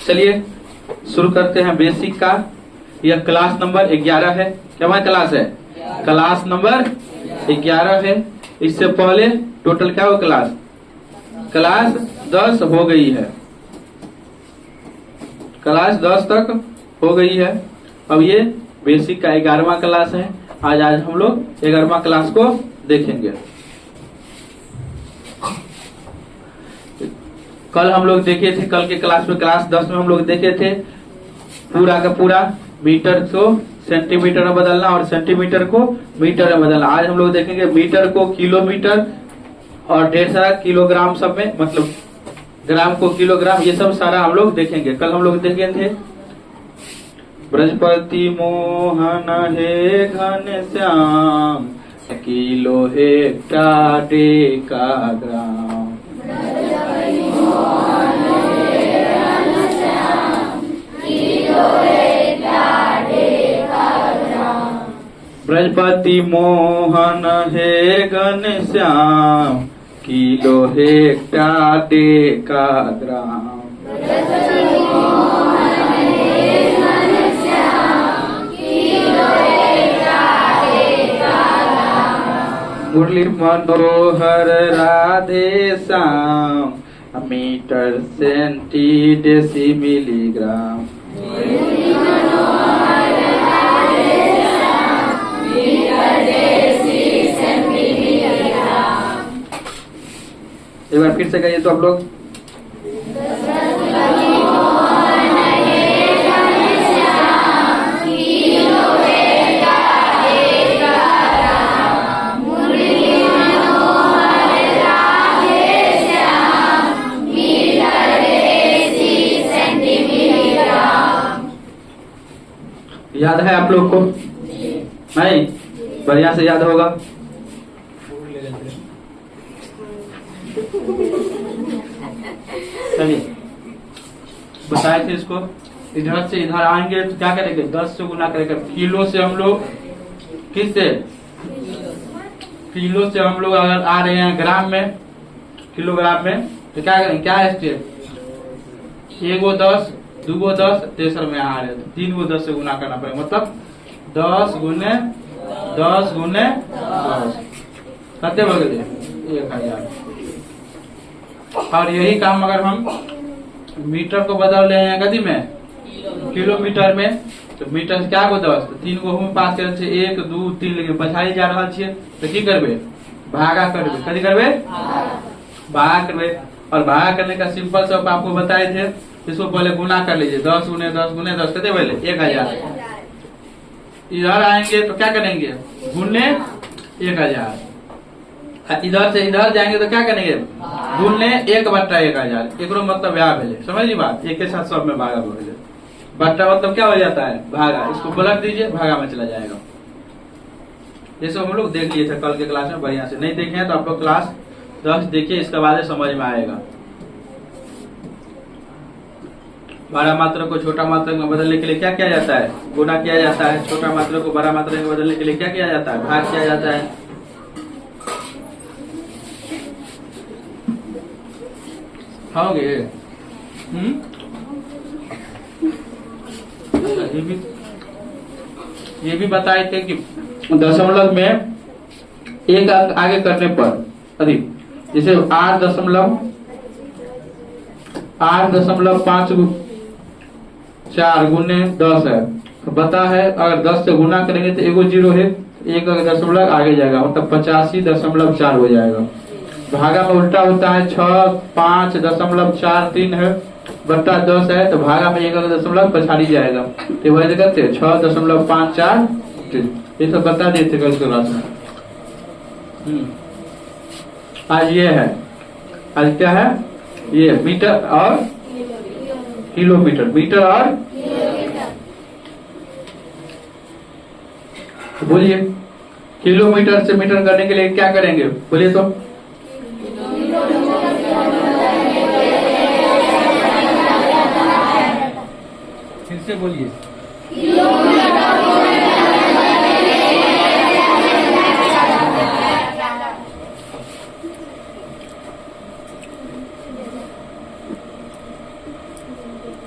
चलिए शुरू करते हैं बेसिक का। यह क्लास नंबर 11 है। क्या हमारा क्लास है? क्लास नंबर 11 है। इससे पहले टोटल क्या हो क्लास 10 हो गई है। क्लास 10 तक हो गई है। अब ये बेसिक का 11वां क्लास है। आज हम लोग 11वां क्लास को देखेंगे। कल हम लोग देखे थे, कल के क्लास में क्लास 10 में हम लोग देखे थे पूरा का पूरा मीटर को सेंटीमीटर में बदलना और सेंटीमीटर को मीटर में बदलना। आज हम लोग देखेंगे मीटर को किलोमीटर और ढेर सारा किलोग्राम, सब में मतलब ग्राम को किलोग्राम, ये सब सारा हम लोग देखेंगे। कल हम लोग देखे थे बृहस्पति मोहन हे Ghan Shyam kilo hecto deca gram. Brihaspati Mohan हे Ghan Shyam kilo hecto deca gram. Murli Manohar Radhe Shyam metre centi deci milligram. एक बार फिर से कहिए तो आप लोग। याद है आप लोग को? नहीं? बढ़िया से याद होगा। चलिए बताए थे इसको। इधर से इधर आएंगे तो क्या करेंगे? 10 से गुना करेंगे। किलो से हम लोग किससे? किलो से हम लोग अगर आ रहे हैं ग्राम में, किलोग्राम में, तो क्या करेंगे? क्या है स्टेप? 1 गो 10, 2 गो 10, तेसर में आ रहे हैं तो 3 गो 10 से गुना करना पड़ेगा। मतलब 10 गुने 10 गुने 10 कते हो गए? 1000। और यही काम अगर हम मीटर को बदल रहे हैं कदी में? किलोमीटर में, तो मीटर से क्या गो 10, तो 3 गो हम पास कर 1 2 3 लेके बछाई जा रहा छे तो की करबे? भागा करबे। कदी करबे? भागा करबे। और भागा करने का सिंपल सब आपको बताए थे। इसको पहले गुना कर लीजिए। 10 गुने 10 गुने 10 कितने पहले? 1000। इधर आएंगे तो क्या करेंगे? गुने 1000। इधर से इधर जाएंगे तो क्या करेंगे? गुने 1/1000। एक मतलब या भेले, समझ ली बात? एक के साथ सब में भागा भेले। बट्टा मतलब क्या हो जाता है? भागा। इसको पलट दीजिए, भागा में चला जाएगा। ये सब हम लोग देख लिए थे कल के क्लास में। बढ़िया से नहीं देखे हैं तो आप लोग क्लास 10 देखिए, इसके बाद समझ में आएगा। बड़ा मात्रा को छोटा मात्रा में बदलने के लिए क्या किया जाता है? गुना किया जाता है। छोटा मात्रा को बड़ा मात्रा में बदलने के लिए क्या किया जाता है? भाग किया जाता है। होंगे ये भी बताए थे कि दशमलव में एक अंक आगे करने पर अधिक, जैसे 8.4 गुने 10 है। तो बता है अगर 10 से गुना करेंगे तो एगो 0 है, एक दशमलव आगे जाएगा, मतलब 85.4 हो जाएगा। भागा में उल्टा होता है। 6.5.43 है बट्टा 10 है, तो भागा में 1 दशमलव पछाड़ी जाएगा, तो वही करते 6.54। ये सब बता दिए थे कल क्लास में। आज ये है, आज क्या है? ये मीटर और किलोमीटर। मीटर और बोलिए, किलोमीटर से मीटर करने के लिए क्या करेंगे? बोलिए तो। फिर से बोलिए।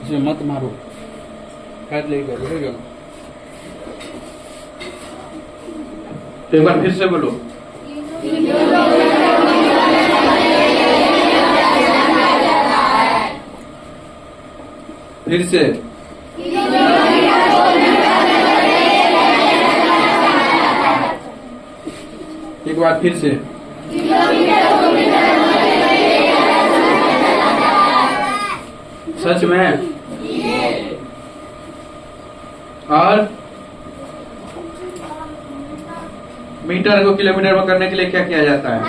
इसे मत मारो, काट लेगा। एक बार फिर से बोलो। फिर से। एक बार फिर से। सच में? और मीटर को किलोमीटर में करने के लिए क्या किया जाता है?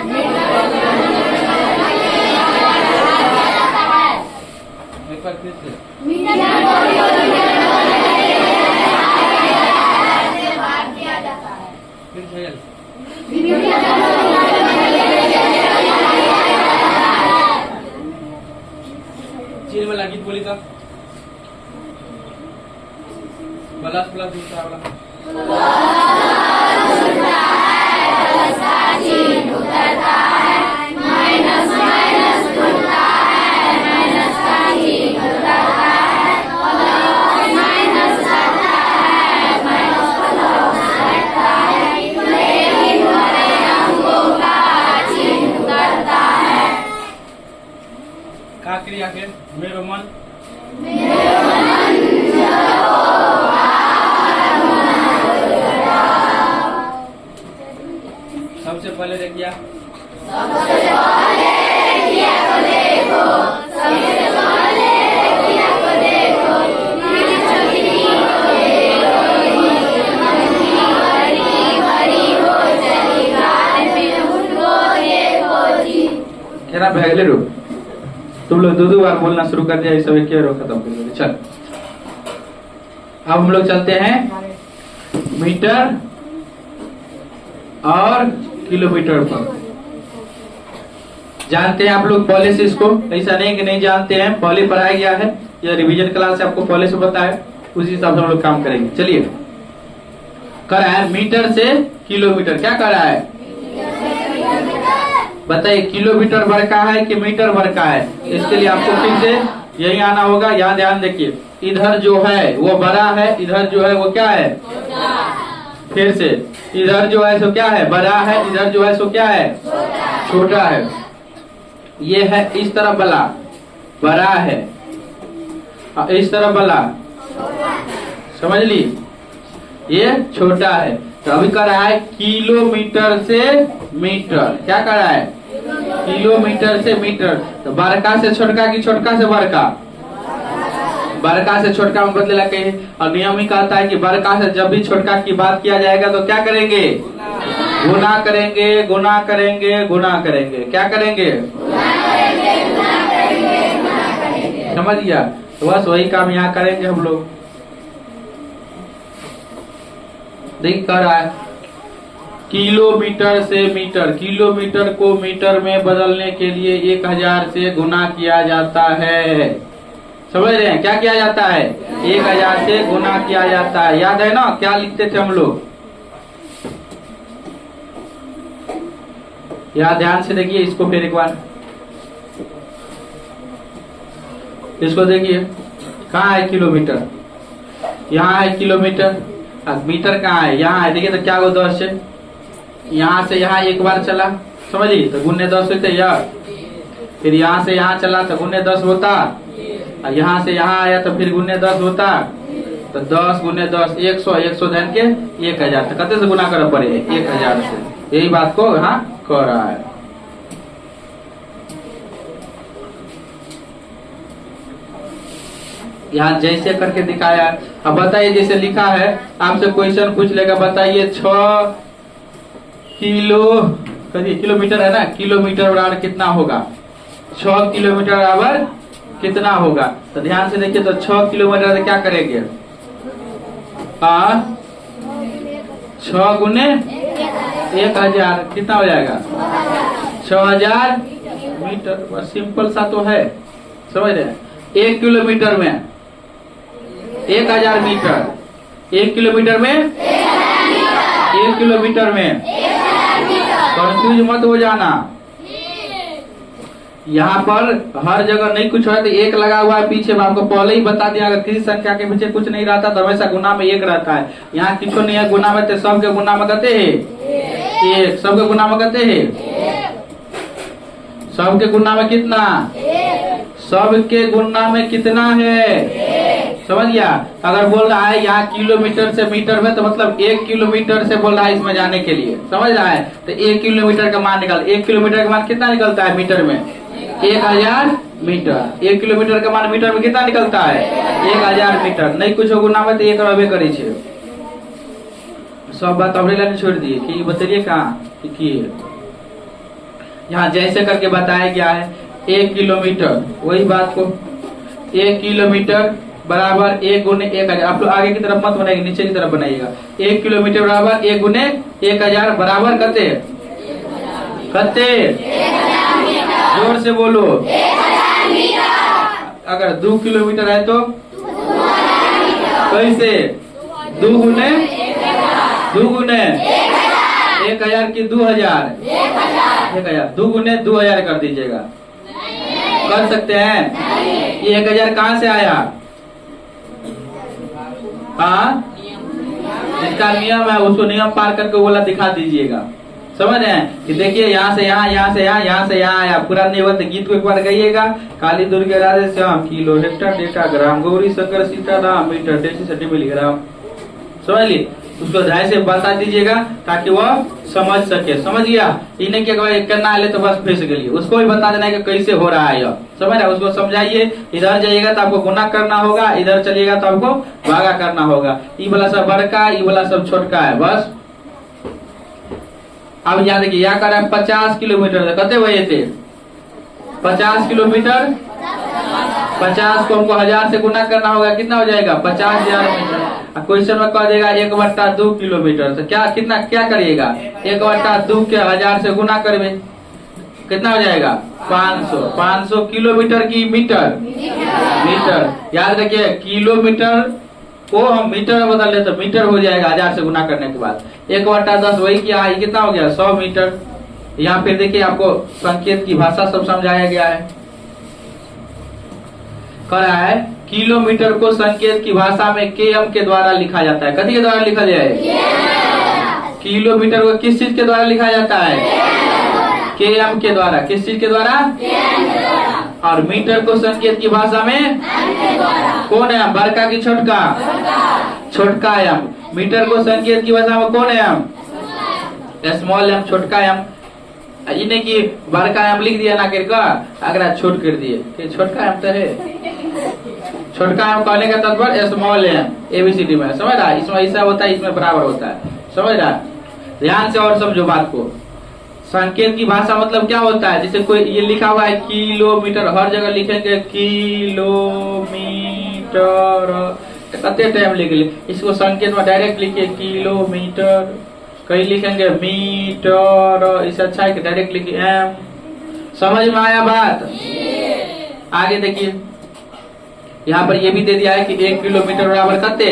एक बार फिर से। चील वाला गीत बोली था, प्लस प्लस दूसरा वाला। का क्रिया के मेरो मन सबसे पहले देखिए, क्या भैगले रो तुम लोग दो बार बोलना शुरू कर दिया, इस समय क्या रो खत्म कर दिया। चल अब हम लोग चलते हैं मीटर और किलोमीटर पर। जानते हैं आप लोग पहले से इसको? ऐसा नहीं कि नहीं जानते हैं, पहले पढ़ाया गया है, या रिवीजन क्लास से आपको पहले से बताया, उसी हिसाब से हम लोग काम करेंगे। चलिए, कर रहा है मीटर से किलोमीटर, क्या कर रहा है बताइए? किलोमीटर भर का है कि मीटर भर का है? इसके लिए आपको फिर से यही आना होगा। यहाँ ध्यान देखिए, इधर जो है वो बड़ा है, इधर जो है वो क्या है? फिर से, इधर जो है सो क्या है? बड़ा है, इधर जो है सो क्या है? छोटा है। ये है इस तरफ वाला बड़ा है, इस तरफ वाला समझ ली ये छोटा है। तो अभी कर रहा है किलोमीटर से मीटर, क्या कर रहा है? किलोमीटर से मीटर। तो बड़का से छोटका की छोटका से बड़का? बड़का से छोटका में बदलेला कहीं, और नियम ही कहता है कि बड़का से जब भी छोटका की बात किया जाएगा तो क्या करेंगे? गुना करेंगे, गुना करेंगे, गुना करेंगे। क्या करेंगे? समझ गया? तो बस वही काम यहाँ करेंगे हम लोग। देख कर रहा है किलोमीटर से मीटर, किलोमीटर को मीटर में बदलने के लिए 1000 से गुना किया जाता है। समझ रहे हैं? क्या किया जाता है? 1000 से गुना किया जाता है। याद है ना क्या लिखते थे हम लोग? यहाँ ध्यान से देखिए इसको, फिर एक बार इसको देखिए। कहाँ है किलोमीटर? यहाँ है किलोमीटर। मीटर कहाँ है? यहाँ है। देखिए तो क्या वो 10 है, यहाँ से यहाँ एक बार चला, समझिए तो गुने 10 होते यार। फिर यहाँ से यहाँ चला तो गुने 10 होता, और यहाँ से यहाँ आया तो फिर गुने 10 होता। तो 10 गुने 10 100, 100 धन के 1000। तो कते से गुना कर पड़े? 1000 से। यही बात को यहाँ कह रहा है। यहाँ जैसे करके दिखाया। अब बताइए, जैसे लिखा है आपसे क्वेश्चन पूछ लेगा, बताइए 6 किलोमीटर है ना, किलोमीटर बराबर कितना होगा? 6 किलोमीटर बराबर कितना होगा? तो ध्यान से देखिए, तो 6 किलोमीटर से क्या करेंगे? 6 गुने 1000 कितना हो जाएगा? 6000 मीटर। बस सिंपल सा तो है, समझ रहे हैं? 1 किलोमीटर में 1000 मीटर, 1 किलोमीटर में 1 किलोमीटर में कंफ्यूज मत हो जाना। यहाँ पर हर जगह नहीं कुछ है तो एक लगा हुआ है पीछे में, आपको पहले ही बता दिया। अगर किसी संख्या के पीछे कुछ नहीं रहता तो हमेशा गुना में एक रहता है। यहाँ किसी नहीं है गुना में, तो सबके गुना में कहते हैं एक। सबके गुना में कहते हैं सबके गुना में कितना, सबके गुना में कितना है, समझ गया। अगर बोल रहा है यहाँ किलोमीटर से मीटर में, तो मतलब 1 किलोमीटर से बोल रहा है इसमें जाने के लिए, समझ रहा है। तो 1 किलोमीटर का मान निकाल, 1 किलोमीटर का मान कितना निकलता है मीटर में, 1000 मीटर। 1 किलोमीटर का मान मीटर में कितना निकलता है, 1000 मीटर। नहीं कुछ गुना में तो एक रहबे करे छे। सब बात अबरेला ने छोड़ दिए कि बताइए कहाँ की यहाँ जैसे करके बताया गया है 1 किलोमीटर, वही बात को 1 किलोमीटर बराबर 1 गुने 1000। आप लोग आगे की तरफ मत बनाइए, नीचे की तरफ बनाइएगा। 1 किलोमीटर बराबर 1 गुने 1000 बराबर कते कते, जोर से बोलो। अगर 2 किलोमीटर है तो कैसे, 2 गुने 1000 की 2000, 1000 2 गुने 2000 कर दीजिएगा। कर सकते हैं। ये 1000 कहाँ से आया, हाँ जिसका नियम है उसको नियम पार करके बोला दिखा दीजिएगा। समझ रहे हैं कि देखिए यहाँ से यहाँ, यहाँ से यहाँ, यहाँ से यहाँ आया। पूरा निबंध गीत को एक बार गाइएगा। Kali Durge Radhe Shyam, kilo hecto data gram, Gauri Shankar Sitaram metre deci milligram. समझ ली, उसको ध्यान से बता दीजिएगा ताकि वह समझ सके। समझ गया, इन्हें क्या करना है तो बस फंस गई, उसको भी बता देना है कि कैसे हो रहा है। समझ रहा है, उसको समझाइए। इधर जाइएगा तो आपको गुना करना होगा, इधर चलिएगा तो आपको भागा करना होगा। ई वाला सब बड़का, ई वाला सब छोटका है बस। अब यहाँ देखिए, यहाँ कर 50 किलोमीटर, कते हुए थे 50 किलोमीटर। 50 को हमको 1000 से गुना करना होगा, कितना हो जाएगा 50,000 मीटर। क्वेश्चन में कह देगा 1/2 किलोमीटर, तो क्या कितना क्या करिएगा, 1/2 के 1000 से गुना करवे, कितना हो जाएगा 500। 500 किलोमीटर की मीटर, मीटर याद रखिए। किलोमीटर को हम मीटर में बदल ले तो मीटर हो जाएगा 1000 से गुना करने के बाद। 1/10 वही क्या है, कितना हो गया 100 मीटर। यहाँ फिर देखिए आपको संकेत की भाषा सब समझाया गया है। करा है किलोमीटर को संकेत की भाषा में km के द्वारा लिखा जाता है। कथी के द्वारा लिखा जाए, किलोमीटर को किस चीज के द्वारा लिखा जाता है, km के द्वारा। किस चीज के द्वारा, और मीटर को संकेत की भाषा में कौन है, बड़का की छोटका, छोटका एम। मीटर को संकेत की भाषा में कौन है, एम, स्मॉल एम, छोटका एम। इन्हें की बड़का एम लिख दिया ना करके, अगर छोट कर दिए, छोटका एम तो है। छोटका एम कहने का तात्पर्य स्मॉल एम, एबीसीडी में। समझ रहा है, इसमें ऐसा होता है, इसमें बराबर होता है। समझ रहा है, ध्यान से और समझो बात को। संकेत की भाषा मतलब क्या होता है, जैसे कोई ये लिखा हुआ है किलोमीटर, हर जगह लिखेंगे किलोमीटर, कते टाइम लिख ले। इसको संकेत में डायरेक्ट लिखिए किलोमीटर, कहीं लिखेंगे मीटर, इससे अच्छा है कि डायरेक्ट लिखिए एम। समझ में आया बात। आगे देखिए, यहाँ पर ये भी दे दिया है कि 1 किलोमीटर बराबर कते,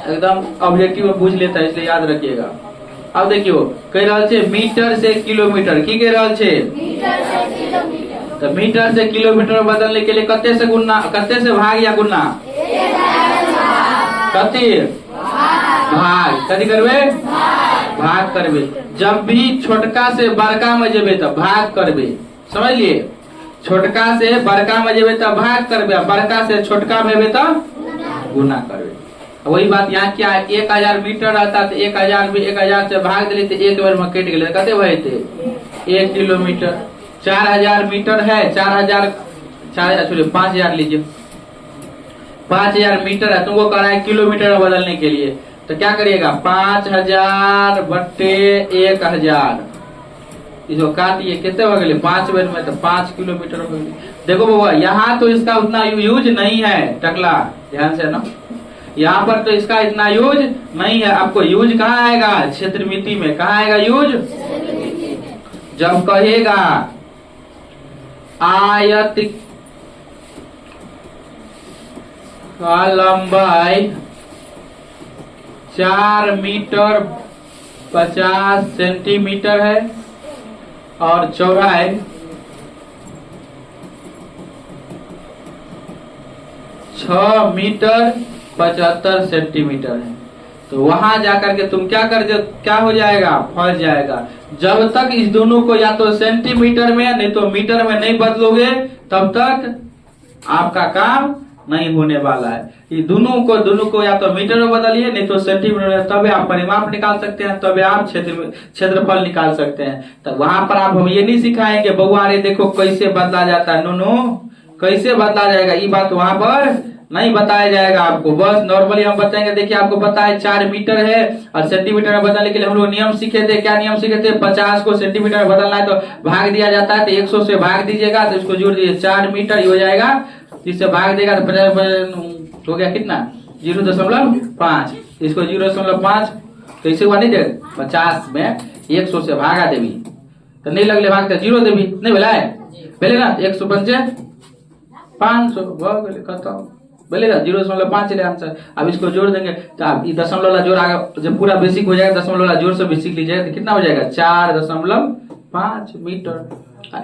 एकदम ऑब्जेक्टिव में पूछ लेता है, इसलिए याद रखिएगा। अब देखियो कह रहा है मीटर से किलोमीटर, की कह रहा है, तो मीटर से किलोमीटर बदलने के लिए कते से गुना, कते से भाग या गुना, कते भाग, कथी करबे भाग करबे। जब भी छोटका से बड़का में जेबे तो भाग करबे। समझ लिए, छोटका से बड़का में जेबे तो भाग करबे, बड़का से छोटका में जेबे तो गुना करबे। वही बात यहाँ क्या है, 1000 मीटर रहता तो 1000 भी 1000 से भाग दिले तो एक बार में कट गए, कते भए थे 1 किलोमीटर। 4000 मीटर है, 4000 छोड़िए 5000 लीजिए, 5000 मीटर है, तुमको कह रहा है किलोमीटर में बदलने के लिए, तो क्या करिएगा 5000 बट्टे 1000, इसको काटिए, कितने हो गए 5 बेर में, तो 5 किलोमीटर हो गए। देखो बाबा, यहाँ तो इसका उतना यूज नहीं है, टकला ध्यान से ना, यहाँ पर तो इसका इतना यूज नहीं है। आपको यूज कहाँ आएगा, क्षेत्रमिति में। कहाँ आएगा यूज, जब कहेगा आयत का लंबाई 4 मीटर 50 सेंटीमीटर है और चौड़ाई 6 मीटर 75 सेंटीमीटर है। तो वहां जाकर के तुम क्या हो जाएगा, फंस जाएगा। जब तक इस दोनों को या तो सेंटीमीटर में नहीं तो मीटर में नहीं बदलोगे तब तक आपका काम नहीं होने वाला है। ये दोनों को या तो मीटर में बदलिए नहीं तो सेंटीमीटर में, तब आप परिमाप निकाल सकते हैं, तब आप क्षेत्रफल निकाल सकते हैं। तो वहां पर आप हम ये नहीं सिखाएंगे बउआ रे देखो कैसे बदला जाता है, नो कैसे बदला जाएगा ये बात वहां पर नहीं बताया जाएगा आपको। बस नॉर्मली हम बताएंगे देखिए आपको पता है 4 मीटर है और सेंटीमीटर में बदलने के लिए हम लोग नियम सीखे थे। क्या नियम सीखे थे, 50 को सेंटीमीटर में बदलना है तो भाग दिया जाता है, तो 100 से भाग दीजिएगा तो इसको जोड़ दीजिए 4 मीटर ही हो जाएगा, इससे भाग देगा तो 50 हो गया कितना 0.5, इसको 0.5 तो इसे हुआ नहीं दे 50 में 100 से भागा देवी तो नहीं लगले भागते 0 देवी नहीं बोला है पहले ना 105 500 खत्म बोलेगा 0.5 चले आंसर। अब इसको जोड़ देंगे तो आप दशमलव वाला जोड़ आगे जब पूरा बेसिक हो जाएगा दशमलव वाला जोड़ से भी सीख लीजिएगा तो कितना हो जाएगा 4.5 मीटर।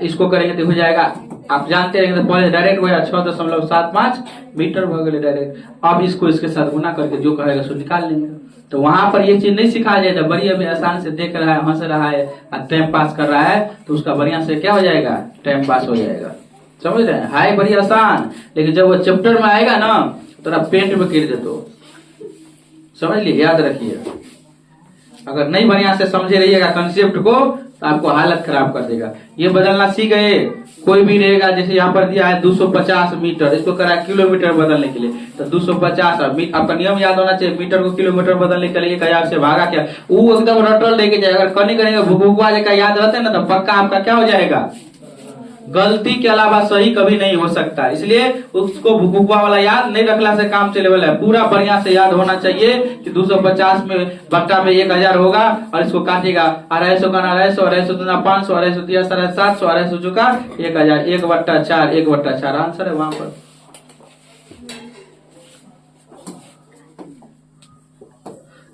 इसको करेंगे तो हो जाएगा आप जानते रहेंगे तो पहले डायरेक्ट हो जाएगा 6.75 मीटर हो गए डायरेक्ट। अब इसको इसके साथ गुना करके जो कहेगा सो निकाल लेंगे। तो वहां पर ये चीज नहीं सिखाया जाएगा, बड़ी अभी आसान से देख रहा है हंस रहा है और टाइम पास कर रहा है तो उसका बढ़िया से क्या हो जाएगा टाइम पास हो जाएगा। समझ रहे हैं, हाय बड़ी आसान, लेकिन जब वो चैप्टर में आएगा ना तो पेंट में गिर देते हो, समझ लिए, याद रखिए। अगर नहीं बढ़िया से समझे रहिएगा कंसेप्ट को तो आपको हालत खराब कर देगा। ये बदलना सीख गए, कोई भी रहेगा जैसे यहाँ पर दिया है 250 मीटर, इसको करा किलोमीटर बदलने के लिए तो 250 आपका नियम याद होना चाहिए, मीटर को किलोमीटर बदलने के लिए 1000 से भागा क्या वो एकदम रटल लेके जाए। अगर कहीं करेंगे भूखुआ जगह याद रहते हैं ना तो पक्का आपका क्या हो जाएगा, गलती के अलावा सही कभी नहीं हो सकता। इसलिए उसको भूखुआ वाला याद नहीं रखला से काम चले वाला है, पूरा बढ़िया से याद होना चाहिए कि 250 में बट्टा में 1000 होगा और इसको काटेगा 250 का 250 250 दूना 500 250 दिया 750 250 चुका 1000 1/4 1/4 आंसर है वहां पर।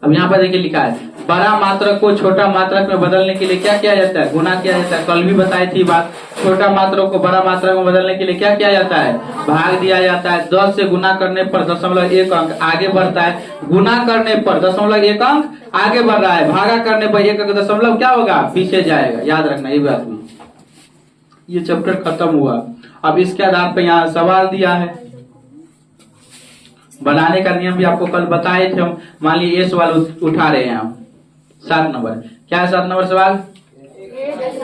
अब यहाँ पर देखिए लिखा है बड़ा मात्रक को छोटा मात्रक में बदलने के लिए क्या किया जाता है, गुना किया जाता है। कल भी बताई थी बात, छोटा मात्रक को बड़ा मात्रक में बदलने के लिए क्या किया जाता है, भाग दिया जाता है। 10 से गुना करने पर 0.1 अंक आगे बढ़ता है, गुना करने पर 0.1 अंक आगे बढ़ रहा है, भागा करने पर 1 अंक दशमलव क्या होगा पीछे जाएगा। याद रखना ये बात भी। ये चैप्टर खत्म हुआ। अब इसके आधार पर यहाँ सवाल दिया है, बनाने का नियम भी आपको कल बताए थे हम। मान लीजिए ये सवाल उठा रहे हैं हम 7 नंबर, क्या है 7 नंबर सवाल,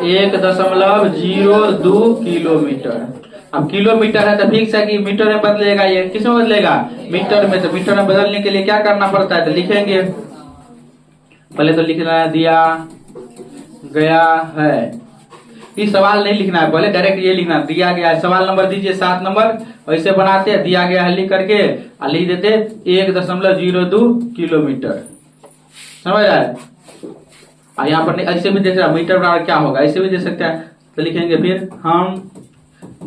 1.02 किलोमीटर। अब किलोमीटर है तो फिक्स है कि मीटर में बदलेगा, ये किस में बदलेगा मीटर में। तो मीटर में बदलने के लिए क्या करना पड़ता है, तो लिखेंगे पहले तो लिखना दिया गया है, इस सवाल नहीं लिखना है, पहले डायरेक्ट ये लिखना दिया गया है। सवाल नंबर दीजिए 7 नंबर, ऐसे बनाते हैं दिया गया है लिख करके लिख देते 1.02 किलोमीटर। समझ रहा है। यहाँ पर ऐसे भी देख रहा मीटर बराबर क्या होगा, ऐसे भी दे सकते हैं। तो लिखेंगे फिर हम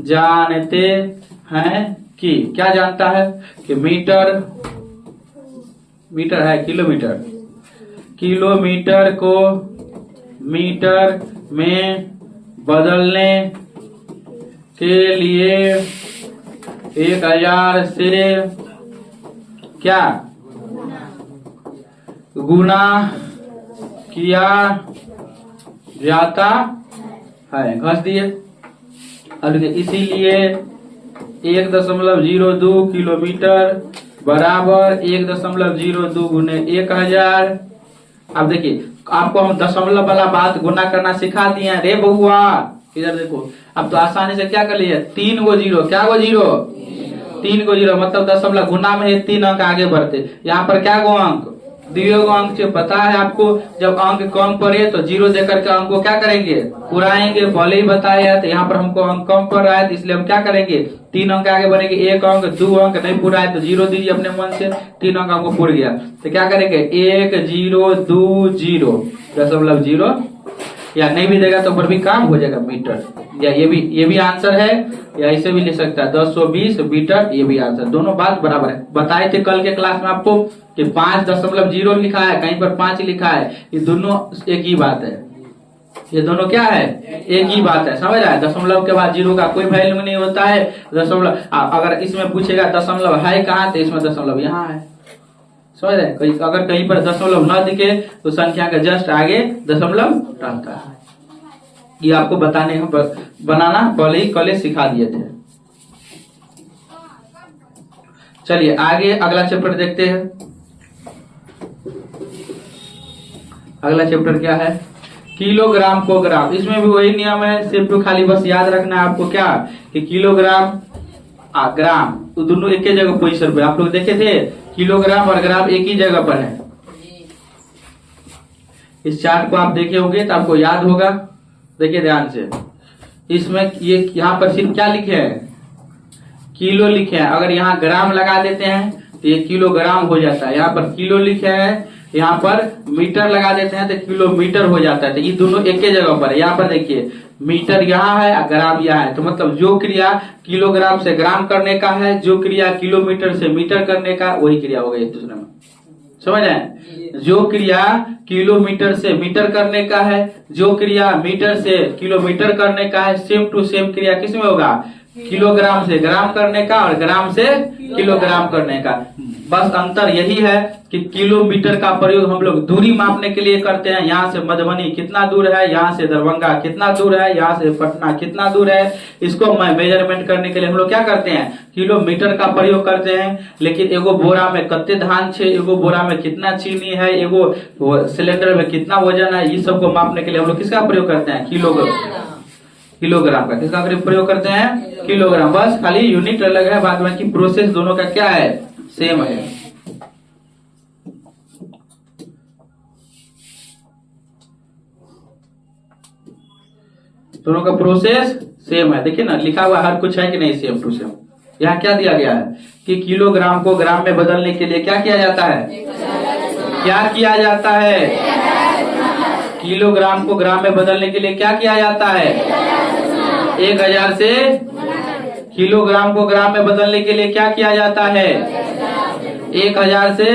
जानते हैं कि, क्या जानता है कि मीटर है किलोमीटर, किलोमीटर को मीटर में बदलने के लिए 1000 से क्या गुना किया जाता है, घस दिए। और इसीलिए 1.02 किलोमीटर बराबर 1.02 गुने 1000। अब देखिए आपको हम दशमलव वाला बात गुना करना सिखा दिए रे बउआ, इधर देखो। अब तो आसानी से क्या कर लिए 3 गो जीरो, क्या गो जीरो 3 गो जीरो, मतलब दशमलव गुना में 3 अंक आगे बढ़ते। यहाँ पर क्या गो अंक 2 गो अंक से पता है आपको, जब अंक कम पड़े तो जीरो देकर के अंक को क्या करेंगे पुराएंगे, पहले ही बताया। तो यहाँ पर हमको अंक कम पड़ रहा है तो इसलिए हम क्या करेंगे 3 अंक आगे बढ़ेंगे, 1 अंक 2 अंक नहीं पूरा है तो जीरो दीजिए अपने मन से, 3 अंक हमको पूर गया तो क्या करेंगे 1020 दशमलव 0, या नहीं भी देगा तो पर भी काम हो जाएगा मीटर। या ये भी आंसर है, या ऐसे भी ले सकता है 1020 मीटर, ये भी आंसर। दोनों बात बराबर है। बताए थे कल के क्लास में आपको कि 5.0 लिखा है, कहीं पर 5 लिखा है, ये दोनों एक ही बात है। ये दोनों क्या है, एक ही बात है, समझ रहा है। दशमलव के बाद जीरो का कोई वैल्यू नहीं होता है। दशमलव अगर इसमें पूछेगा दशमलव है कहाँ, तो इसमें दशमलव यहाँ है, समझ रहे हैं। अगर कहीं पर दशमलव न दिखे तो संख्या के जस्ट आगे दशमलव रहता है। ये आपको बताने बनाना पहले ही कल सिखा दिए थे। चलिए आगे अगला चैप्टर देखते हैं। अगला चैप्टर क्या है, किलोग्राम को ग्राम। इसमें भी वही नियम है, सिर्फ तो खाली बस याद रखना है आपको क्या, कि किलोग्राम ग्राम तो दोनों एक ही जगह पोजीशन पे। आप लोग देखे थे किलोग्राम और ग्राम एक ही जगह पर है। इस चार्ट को आप देखे होंगे तो आपको याद होगा। देखिए ध्यान से, इसमें ये यहाँ पर सिर्फ क्या लिखे हैं, किलो लिखे हैं। अगर यहाँ ग्राम लगा देते हैं तो ये किलोग्राम हो जाता है। यहाँ पर किलो लिखे हैं, यहाँ पर मीटर लगा देते हैं तो किलोमीटर हो जाता है। तो ये दोनों एक ही जगह पर है। यहाँ पर देखिए मीटर यहाँ है और ग्राम यहाँ है, तो मतलब जो क्रिया किलोग्राम से ग्राम करने का है, जो क्रिया किलोमीटर से मीटर करने का, वही क्रिया हो गई एक दूसरे में, समझ रहे। जो क्रिया किलोमीटर से मीटर करने का है, जो क्रिया मीटर से किलोमीटर करने का है, सेम टू सेम क्रिया किसमें होगा, किलोग्राम से ग्राम करने का और ग्राम से किलोग्राम करने का। बस अंतर यही है कि किलोमीटर का प्रयोग हम लोग दूरी मापने के लिए करते हैं। यहाँ से मधुबनी कितना दूर है, यहाँ से दरभंगा कितना दूर है, यहाँ से पटना कितना दूर है, इसको मेजरमेंट करने के लिए हम लोग क्या करते हैं, किलोमीटर का प्रयोग करते हैं। लेकिन एगो बोरा में कितने धान छे, एगो बोरा में कितना चीनी है, एगो सिलेंडर में कितना वजन है, ये सबको मापने के लिए हम लोग किसका प्रयोग करते हैं, किलोग्राम का। किसका प्रयोग करते हैं, किलोग्राम। बस खाली यूनिट अलग है, बाद में की प्रोसेस दोनों का क्या है, सेम है। दोनों का प्रोसेस सेम है। देखिए ना लिखा हुआ हर कुछ है कि नहीं, सेम टू सेम। यहाँ क्या दिया गया है कि किलोग्राम को ग्राम में बदलने के लिए क्या किया जाता है, क्या किया जाता है, किलोग्राम को ग्राम में बदलने के लिए क्या किया जाता है, 1000 से किलोग्राम को ग्राम में बदलने के लिए क्या किया जाता है, 1000 से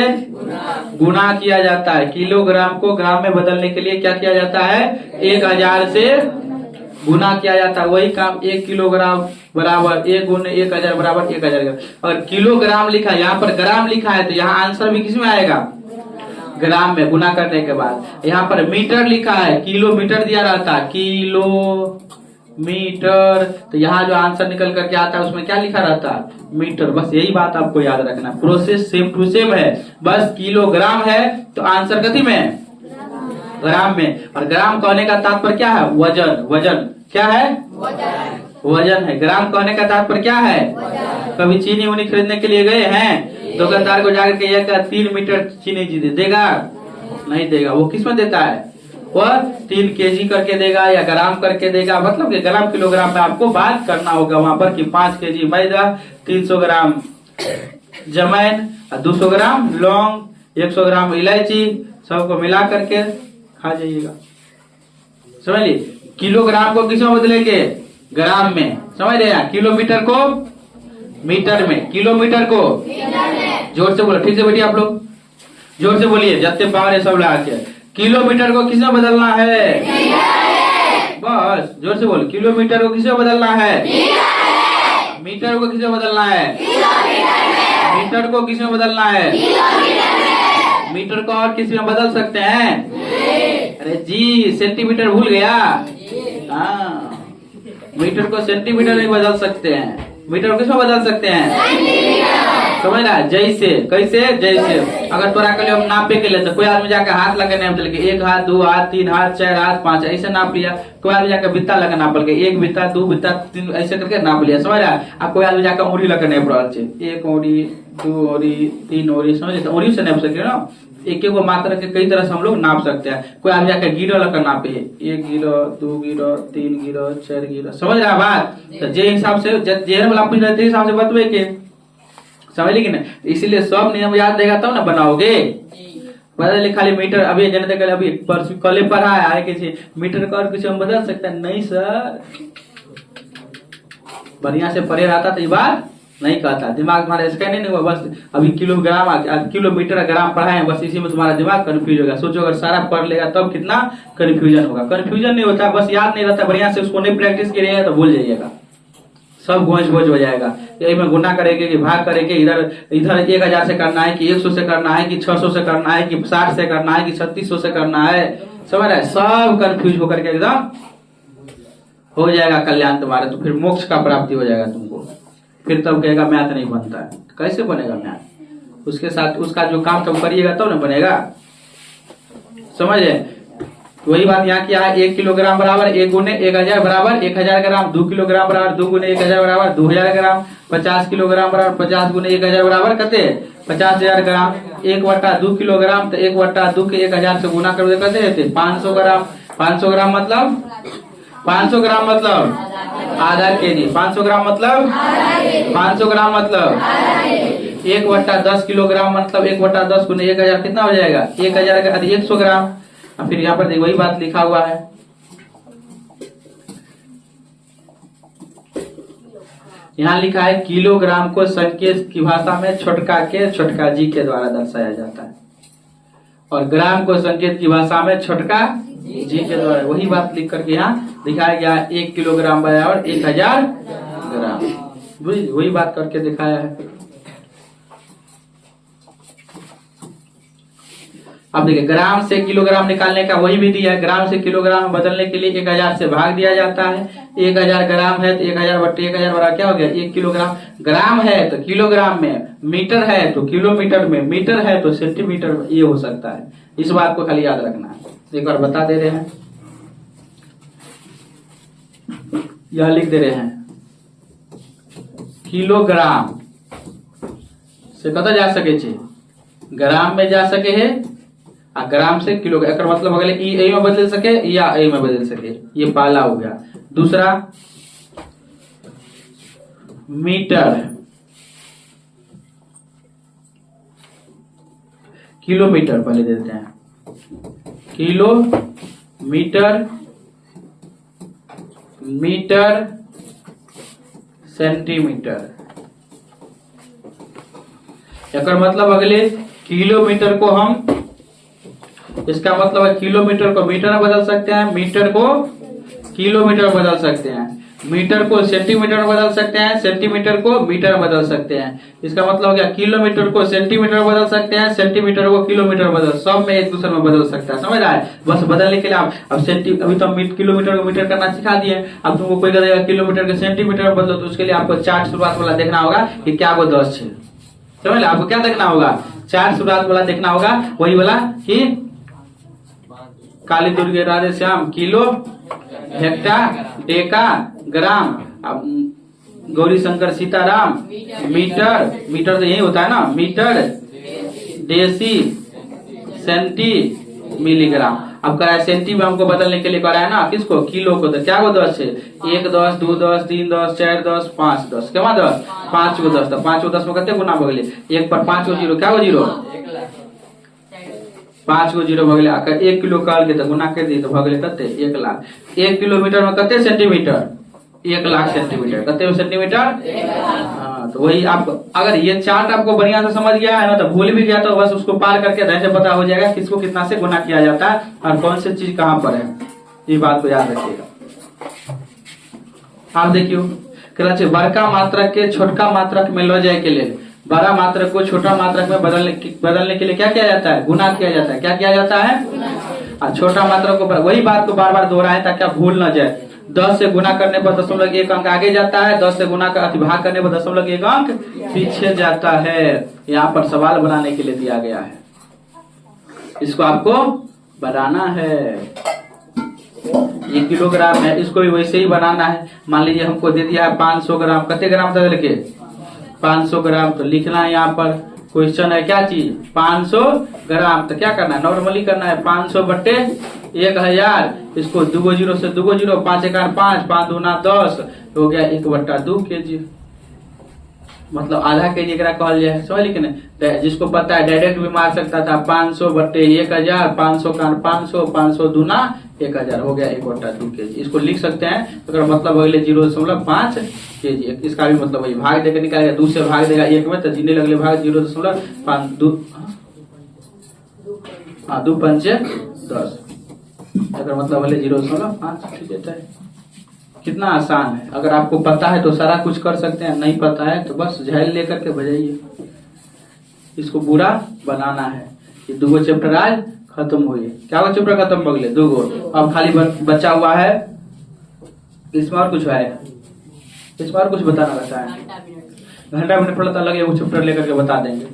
गुना किया जाता है। किलोग्राम को ग्राम में बदलने के लिए क्या किया जाता है, 1000 से गुना किया जाता है। वही काम 1 किलोग्राम बराबर 1 गुने 1000 बराबर 1000। अगर किलोग्राम लिखा है, यहाँ पर ग्राम लिखा है, तो यहाँ आंसर भी किसमें आएगा, ग्राम में गुना करने के बाद। यहाँ पर मीटर लिखा है, किलोमीटर दिया रहता है, किलो मीटर, तो यहाँ जो आंसर निकल करके आता है उसमें क्या लिखा रहता है, मीटर। बस यही बात आपको याद रखना, प्रोसेस सेम टू सेम है। बस किलोग्राम है तो आंसर कथी में, ग्राम में। और ग्राम कहने का तात्पर्य क्या है, वजन। वजन क्या है, वजन है। ग्राम कहने का तात्पर्य क्या है, कभी चीनी उनी खरीदने के लिए गए हैं, दुकानदार को जाकर के 3 मीटर चीनी देगा, नहीं देगा। वो किसमें देता है, वह 3 केजी करके देगा या ग्राम करके देगा। मतलब कि ग्राम किलोग्राम में आपको बात करना होगा वहां पर कि 5 केजी मैदा, 300 ग्राम जमैन, 200 ग्राम लौंग, 100 ग्राम इलायची, सबको मिला करके खा जाइएगा, समझ ली। किलोग्राम को किसमें बदलेंगे, ग्राम में, समझ रहे हैं। किलोमीटर को मीटर में, किलोमीटर को जोर से बोलो, ठीक से बैठिए आप लोग, जोर से बोलिए, जत्ते पावर है सब लगा के। किलोमीटर को किसमें बदलना है, बस जोर से बोलो, किलोमीटर को किसमें बदलना है, मीटर को किसमें बदलना है, मीटर को किसमें बदलना है, मीटर को और किसी में बदल सकते हैं, अरे जी सेंटीमीटर भूल गया, हाँ मीटर को सेंटीमीटर में बदल सकते हैं, मीटर को किसमें बदल सकते हैं, समझ रहा है। जैसे कैसे, जैसे अगर तोरा के लिए हम नापे के लिए, तो कोई आदमी जाकर हाथ लगा नाप के 1 हाथ 2 हाथ 3 हाथ 4 हाथ 5 ऐसे नाप लिया। कोई आदमी जाकर बित्ता लगा नाप के 1 बित्ता 2 बित्ता 3 ऐसे करके नाप लिया, समझ रहा है। अब कोई आदमी जाकर उंगली लगा नाप रहा है, 1 उंगली 2 उंगली 3 उंगली, समझ रहे, उंगली से नाप सकते ना। एक एक मात्रा के कई तरह से हम लोग नाप सकते हैं। कोई आदमी जाकर गिरो लगा नापे, 1 गिरो 2 गिरो 3 गिरो 4 गिरो, समझ रहा बात। तो जे हिसाब से जे वाला पूछ रहे हिसाब से बतवे के, समझ ली कि ना। इसीलिए सब नियम याद देगा तब ना बनाओगे। बदल खाली मीटर अभी जनता कल अभी कल पढ़ा है कि मीटर का और कुछ हम बदल सकते हैं नहीं सर, बढ़िया से पढ़े रहता तो ये बात नहीं कहता, दिमाग तुम्हारा इसका नहीं हुआ, बस अभी किलोग्राम किलोमीटर ग्राम पढ़ा है, बस इसी में तुम्हारा दिमाग कंफ्यूज होगा। सोचो अगर सारा पढ़ लेगा तब कितना कंफ्यूजन होगा। कंफ्यूजन नहीं होता, बस याद नहीं रहता, बढ़िया से उसको नहीं प्रैक्टिस करिएगा तो भूल जाइएगा, सब गोज हो जाएगा। यही में गुना करेंगे कि भाग करेंगे, इधर इधर 1000 से करना है कि 100 से करना है कि 600 से करना है कि 60 से करना है कि 3600 से करना है, समझ रहे, सब कंफ्यूज होकर के एकदम हो जाएगा कल्याण तुम्हारे। तो फिर मोक्ष का प्राप्ति हो जाएगा तुमको। फिर तब कहेगा मैथ नहीं बनता है, कैसे बनेगा मैथ? उसके साथ उसका जो काम तुम करिएगा तब तो न बनेगा, समझे। वही बात यहाँ किया है, 1 किलोग्राम बराबर 1 गुने 1000 बराबर 1000 ग्राम, 2 किलोग्राम बराबर 2 गुने 1000 बराबर 2000 ग्राम, 50 किलोग्राम बराबर 50 गुने 1000 बराबर कते 50,000 ग्राम, 1/2 किलोग्राम तो 1/2 के 1000 से गुना कर कते होते 500 ग्राम। 500 ग्राम मतलब 500 ग्राम मतलब आधा केजी, 500 ग्राम मतलब 500 ग्राम मतलब 1/10 किलोग्राम मतलब 1/10 गुने 1000 कितना हो जाएगा 1000 का 100 ग्राम। फिर यहाँ पर वही बात लिखा हुआ है, यहाँ लिखा है किलोग्राम को संकेत की भाषा में छोटका जी के द्वारा दर्शाया जाता है, और ग्राम को संकेत की भाषा में छोटका जी के द्वारा। वही बात लिख करके यहाँ दिखाया गया, 1 किलोग्राम बराबर 1000 ग्राम, वही बात करके दिखाया है। अब देखिए, ग्राम से किलोग्राम निकालने का वही विधि है। ग्राम से किलोग्राम में बदलने के लिए 1000 से भाग दिया जाता है। 1000 ग्राम है तो 1000/1000 बराबर क्या हो गया 1 किलोग्राम। ग्राम है तो किलोग्राम में, मीटर है तो किलोमीटर में, मीटर है तो सेंटीमीटर में, ये हो सकता है। इस बात को खाली याद रखना है। एक बार बता दे रहे हैं, यह लिख दे रहे हैं, किलोग्राम से कत जा सके छे, ग्राम में जा सके है, आ ग्राम से किलो, एक मतलब अगले ए में बदल सके या ए में बदल सके, ये पहला हो गया। दूसरा मीटर, किलोमीटर पहले देते हैं, किलोमीटर, मीटर, सेंटीमीटर। एक मतलब अगले किलोमीटर को हम, इसका मतलब है किलोमीटर को मीटर में बदल सकते हैं, मीटर को किलोमीटर में बदल सकते हैं, मीटर को सेंटीमीटर में बदल सकते हैं, सेंटीमीटर को मीटर में बदल सकते हैं। इसका मतलब हो गया किलोमीटर को सेंटीमीटर में बदल सकते हैं, सेंटीमीटर को किलोमीटर में बदल, सब में एक दूसरे में बदल सकता है, समझ रहा है। बस बदलने के लिए आप अब अभी तो किलोमीटर को मीटर करना सिखा दिए, अब तुमको कोई कहेगा किलोमीटर के सेंटीमीटर में बदलो, तो उसके लिए आपको चार्ट शुरुआत वाला देखना होगा कि क्या वो 10 है, समझ, आपको क्या देखना होगा, चार्ट शुरुआत वाला देखना होगा, वही वाला कि काली Durge Radhe Shyam, kilo, hecto, deca, ग्राम, गौरी शंकर सीताराम, मीटर, मीटर तो यही होता है ना, मीटर, डेसी, सेंटी, मिलीग्राम। अब कह रहा है सेंटी में हमको बदलने के लिए कह रहा है ना, किसको, किलो को, तो क्या वो 10 है, 1 10 2 10 3 10 4 10 5 10, क्या 10 5 को 10, तो 5 को 10 में कितने गुना भगले, 1 पर 5 को 0, क्या वो 0, 5 को 0 भगले। अगर 1 किलो कहल के तो गुना कर दी तो भगले कते 1 लाख। 1 किलोमीटर में कते सेंटीमीटर, 1 लाख सेंटीमीटर, कते सेंटीमीटर। हाँ, तो वही आप अगर ये चार्ट आपको बढ़िया से समझ गया है ना, तो भूल भी गया तो बस उसको पार करके ढंग से पता हो जाएगा किसको कितना से गुना किया जाता है और कौन सी चीज कहाँ पर है, ये बात को याद रखिएगा। आप देखियो बड़का मात्रक के छोटका मात्रक में ले जाए के लिए, बड़ा मात्रक को छोटा मात्रक में बदलने के लिए क्या किया जाता है, गुना किया जाता है। क्या किया जाता है, और छोटा मात्रक को, वही बात को बार बार दोहराए ताकि आप भूल न जाए। 10 से गुना करने पर 0.1 अंक आगे जाता है, 10 से गुना का भाग करने पर 0.1 अंक पीछे जाता है। यहाँ पर सवाल बनाने के लिए दिया गया है, इसको आपको बनाना है। ये किलोग्राम है, इसको भी वैसे ही बनाना है। मान लीजिए हमको दे दिया है 500 ग्राम, कितने ग्राम था लेके 500 ग्राम, तो लिखना है यहाँ पर क्वेश्चन है क्या चीज 500 ग्राम, तो क्या करना है, नॉर्मली करना है 500/1000, इसको 2 0 से 2 0, 5 1 5, 5 2 10, हो गया 1/2 kg, मतलब आधा केजी एकरा कहल जाए, समझ लिखे। जिसको पता है डायरेक्ट भी मार सकता था 500/1000, 500 का 500, 500 दूना 1000 हो गया 1/2 kg। इसको लिख सकते हैं, अगर मतलब अगले 0.5 kg। इसका भी मतलब वही भाग देकर निकालेगा, 2 से भाग देगा 1 में, तो जीने लगले भाग 0.5 2 2 पंचे 10, अगर मतलब अगले 0.5। ठीक है, कितना आसान है। अगर आपको पता है तो सारा कुछ कर सकते हैं, नहीं पता है तो बस झेल लेकर के बजाइए। इसको पूरा बनाना है। ये 2 चैप्टर आज खत्म हुई। क्या वो चैप्टर खत्म हो गए? 2। अब खाली बचा हुआ है, इसमें और कुछ है, इसमें और कुछ बताना रहता है। घंटा मिनट थोड़ा अलग है, वो चैप्टर लेकर के बता देंगे।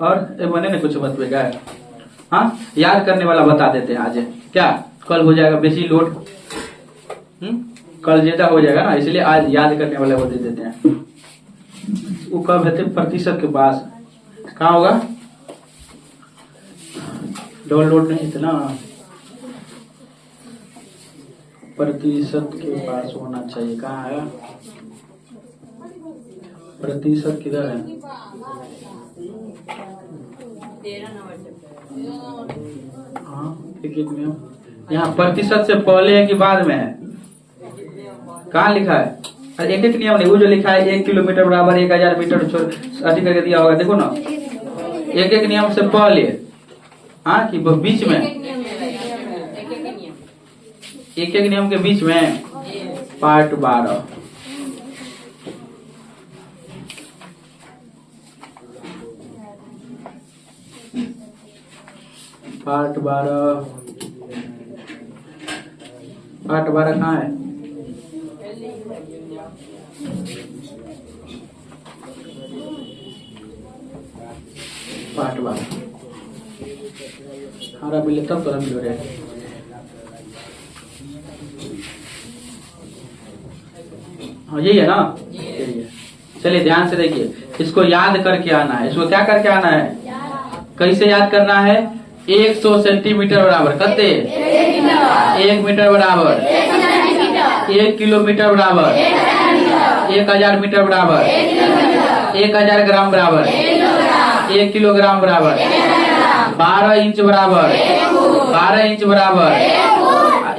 और बने ना कुछ बतवेगा, हाँ याद करने वाला बता देते हैं आज। क्या कल हो जाएगा बेसी लोड, कल ज्यादा हो जाएगा ना, इसलिए आज याद करने वाले वो दे देते हैं। वो कब है? प्रतिशत के पास कहाँ होगा? डबल डॉट नहीं इतना, प्रतिशत के पास होना चाहिए। कहाँ है प्रतिशत? किधर है? हाँ, एक नियम यहाँ प्रतिशत से पहले है कि बाद में है? कहाँ लिखा है? अरे एक नियम नहीं, वो जो लिखा है 1 किलोमीटर बराबर 1000 मीटर अधिक करके दिया होगा, देखो ना, एक नियम से पहले, हाँ कि बीच में, एक नियम के बीच में। पार्ट 12 पार्ट 12 कहाँ है? पार्ट 12 हमारा मिले तब तो हम जोड़े। हाँ यही है ना, यही है। चलिए ध्यान से देखिए, इसको याद करके आना है। इसको क्या करके आना है? कैसे याद करना है? 100 सेंटीमीटर बराबर कते? 1 मीटर बराबर 1 किलोमीटर बराबर 1000 मीटर बराबर 1000 ग्राम बराबर 1 किलोग्राम बराबर 12 इंच बराबर 12 इंच बराबर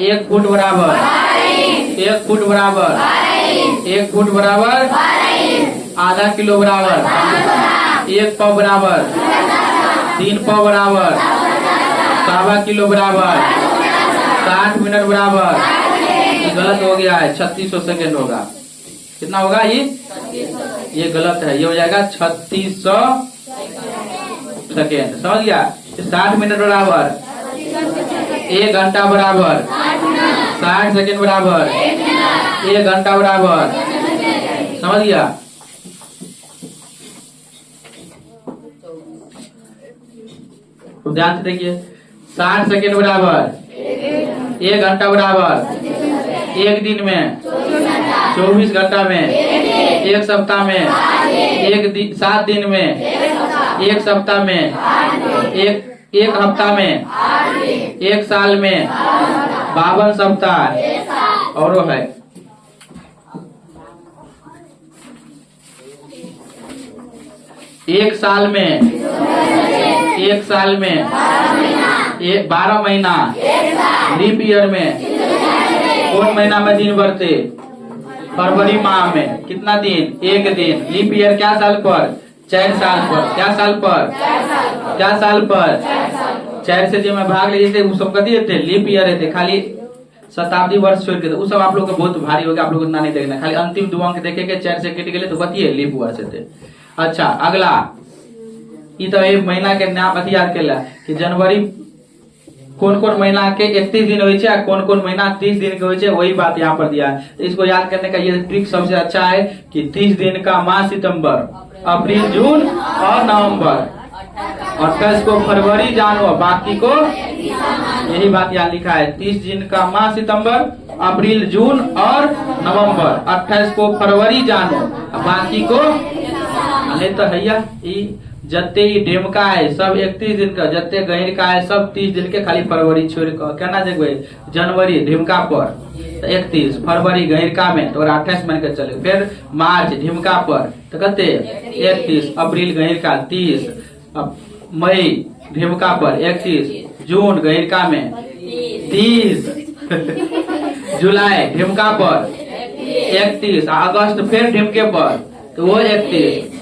1 फुट बराबर 1 फुट बराबर 1 फुट बराबर आधा किलो बराबर 1 पाव बराबर 3 पाव बराबर 1.25 किलो बराबर 60 मिनट बराबर। गलत हो गया है, 3600 सेकेंड होगा। कितना होगा ये गलत है, ये हो जाएगा 3600 सेकेंड। समझ गया? 60 मिनट बराबर 1 घंटा बराबर 60 सेकेंड बराबर 1 घंटा बराबर। समझ गया? तो ध्यान से देखिए, 60 सेकेंड बराबर 1 घंटा बराबर 1 दिन में 24 घंटा में 1 सप्ताह में 7 दिन में 1 सप्ताह में 1 हफ्ता में 1 साल में 52 सप्ताह। और है एक साल में 12 महीना लीप ईयर में। कौन महीना में दिन बढ़ते? फरवरी माह में। कितना दिन? 1 दिन। लीप ईयर क्या साल पर? 4 साल पर। क्या साल पर? क्या साल पर? 4 से जो में भाग लिए थे वो सब कर दिए थे, लीप ईयर रहते। खाली शताब्दी वर्ष छोड़ के वो सब आप लोग को बहुत भारी हो गया, आप लोग इतना नहीं देखना। खाली अंतिम 2 अंक देखेंगे, 4 से कट गए तो बतिए लीप वर्ष थे। अच्छा अगला, ये तो एक महीना के नाम अथी याद केला कि जनवरी कौन कौन महीना के 31 दिन होई छे, कौन कौन महीना 30 दिन के होई छे, वही बात यहाँ पर दिया है। तो इसको याद करने का ये ट्रिक सबसे अच्छा है कि 30 दिन का माह सितंबर, अप्रैल जून और नवंबर, और 28 को फरवरी जानो, बाकी को यही बात यहाँ लिखा है। 30 दिन का माह सितंबर, अप्रैल जून और नवंबर, 28 को फरवरी जानो, बाकी को नहीं तो हैया जत्ते ही डेमका है सब 31 दिन का, जत्ते गहिर का है सब 30 दिन के, खाली फरवरी छोड़ कर कहना देखो जनवरी ढिमका पर तो 31, फरवरी गहिरका में तो 28 मान के चले, फिर मार्च ढिमका पर तो कहते 31, अप्रैल गहिरका 30, मई ढिमका पर 31, जून गहिरका में 30, जुलाई ढिमका पर 31, अगस्त फिर ढिमके पर तो वो 31,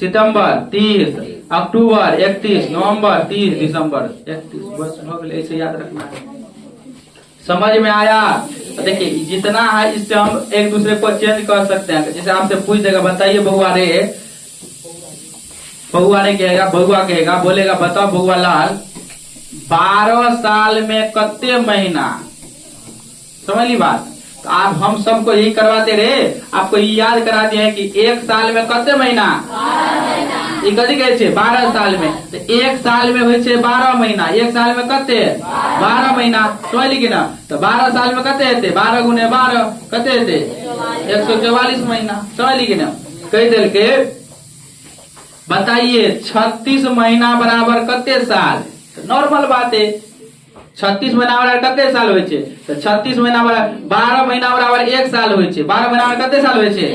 सितंबर 30, अक्टूबर 31, नवंबर 30, दिसंबर 31। बस हो गया, ऐसे याद रखना है। समझ में आया? देखिए जितना है इससे हम एक दूसरे को चेंज कर सकते हैं। जैसे आपसे पूछ देगा बताइए बउआ रे, बउआ नहीं कहेगा, बउआ कहेगा, बोलेगा बताओ बउआ लाल 12 साल में कितने महीना। समझ ली बात? तो आप हम सबको यही करवाते रहे, आपको ये याद करा दिया है कि एक साल में कितने महीना, ये कथी कहे छे 12 साल में, तो एक साल में हो 12 महीना, एक साल में कते 12 महीना। समझ कि ना? तो 12 साल में कते हेते, 12 गुने 12 कते हेते 144 महीना। समझ कि ना? कह दिल के बताइए 36 महीना बराबर कते साल। नॉर्मल बात है, 36 महीना बराबर कते साल होय छे, तो 36 महीना बराबर 12 महीना बराबर 1 साल होय छे। 12 महीना बराबर कते साल होय छे,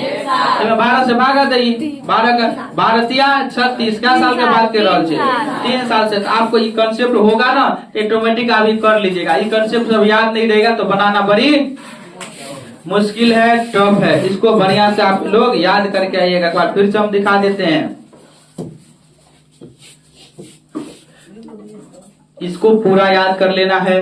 एमे 12 से भागा दई, 12 का 12 तिया 36, क्या साल के बात कर रहल छे 3 साल से। तो आपको ये कंसेप्ट होगा ना, ऑटोमेटिक अभी कर लीजिएगा। ये कंसेप्ट सब याद नहीं रहेगा तो बनाना बड़ी मुश्किल है, टफ है। इसको बढ़िया से आप लोग याद करके आइएगा। एक बार फिर से हम दिखा देते हैं, इसको पूरा याद कर लेना है।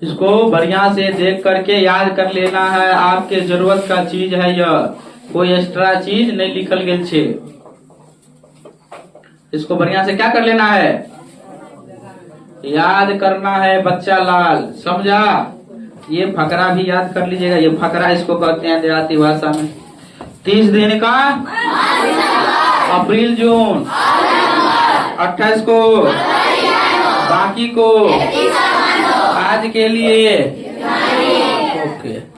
इसको बढ़िया से देख करके याद कर लेना है। आपके जरूरत का चीज है यह, कोई एक्स्ट्रा चीज नहीं लिखल गेल छे। इसको बढ़िया से क्या कर लेना है, याद करना है बच्चा लाल, समझा? ये फकरा भी याद कर लीजिएगा। ये फकरा इसको कहते हैं देहाती भाषा में। 30 दिन का अप्रैल जून, 28 को बाकी को, आज के लिए